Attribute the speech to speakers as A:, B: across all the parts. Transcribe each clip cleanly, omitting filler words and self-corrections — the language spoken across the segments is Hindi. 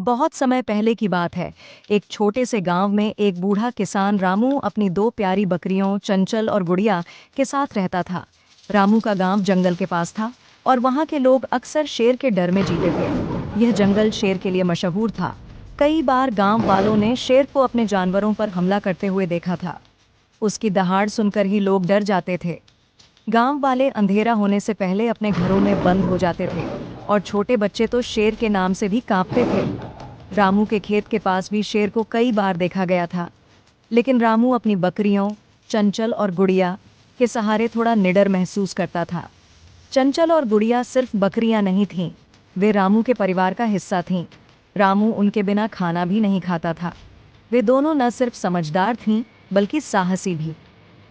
A: बहुत समय पहले की बात है। एक छोटे से गांव में एक बूढ़ा किसान रामू अपनी दो प्यारी बकरियों चंचल और गुड़िया के साथ रहता था। रामू का गांव जंगल के पास था और वहां के लोग अक्सर शेर के डर में जीते थे। यह जंगल शेर के लिए मशहूर था। कई बार गांव वालों ने शेर को अपने जानवरों पर हमला करते हुए देखा था। उसकी दहाड़ सुनकर ही लोग डर जाते थे। गांव वाले अंधेरा होने से पहले अपने घरों में बंद हो जाते थे और छोटे बच्चे तो शेर के नाम से भी कांपते थे। रामू के खेत के पास भी शेर को कई बार देखा गया था, लेकिन रामू अपनी बकरियों चंचल और गुड़िया के सहारे थोड़ा निडर महसूस करता था। चंचल और गुड़िया सिर्फ बकरियां नहीं थीं, वे रामू के परिवार का हिस्सा थीं। रामू उनके बिना खाना भी नहीं खाता था। वे दोनों न सिर्फ समझदार थीं, बल्कि साहसी भी।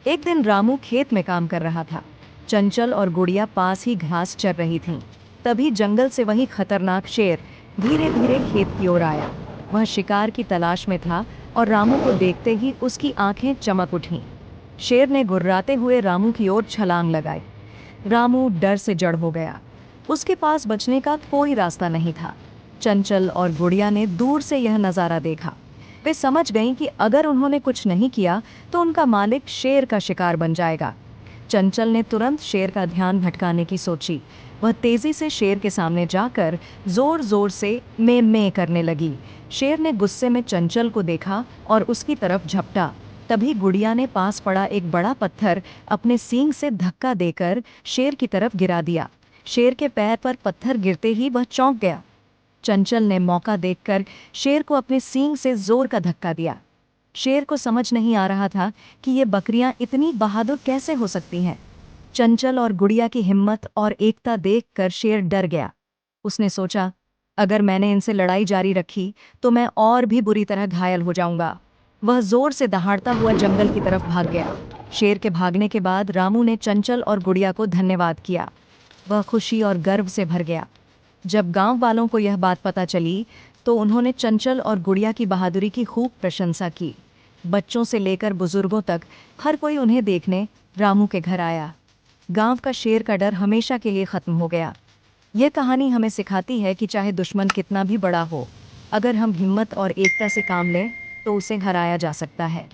A: एक दिन रामू खेत में काम कर रहा था। चंचल और गुड़िया पास ही घास चर रही थीं। तभी जंगल से वही खतरनाक शेर धीरे धीरे खेत की ओर आया। वह शिकार की तलाश में था और रामू को देखते ही उसकी आंखें चमक उठीं। शेर ने गुर्राते हुए रामू की ओर छलांग लगाई। रामू डर से जड़ हो गया। उसके पास बचने का कोई रास्ता नहीं था। चंचल और गुड़िया ने दूर से यह नज़ारा देखा। वे समझ गईं कि अगर उन्होंने कुछ नहीं किया तो उनका मालिक शेर का शिकार बन जाएगा। चंचल ने तुरंत शेर का ध्यान भटकाने की सोची। वह तेजी से शेर के सामने जाकर जोर जोर से में करने लगी। शेर ने गुस्से में चंचल को देखा और उसकी तरफ झपटा। तभी गुड़िया ने पास पड़ा एक बड़ा पत्थर अपने सींग से धक्का देकर शेर की तरफ गिरा दिया। शेर के पैर पर पत्थर गिरते ही वह चौंक गया। चंचल ने मौका देखकर शेर को अपने सींग से जोर का धक्का दिया। शेर को समझ नहीं आ रहा था कि ये बकरियां इतनी बहादुर कैसे हो सकती हैं। चंचल और गुड़िया की हिम्मत और एकता देखकर शेर डर गया। उसने सोचा, अगर मैंने इनसे लड़ाई जारी रखी तो मैं और भी बुरी तरह घायल हो जाऊंगा। वह जोर से दहाड़ता हुआ जंगल की तरफ भाग गया। शेर के भागने के बाद रामू ने चंचल और गुड़िया को धन्यवाद किया। वह खुशी और गर्व से भर गया। जब गांव वालों को यह बात पता चली तो उन्होंने चंचल और गुड़िया की बहादुरी की खूब प्रशंसा की। बच्चों से लेकर बुजुर्गों तक हर कोई उन्हें देखने रामू के घर आया। गांव का शेर का डर हमेशा के लिए खत्म हो गया। यह कहानी हमें सिखाती है कि चाहे दुश्मन कितना भी बड़ा हो, अगर हम हिम्मत और एकता से काम लें तो उसे हराया जा सकता है।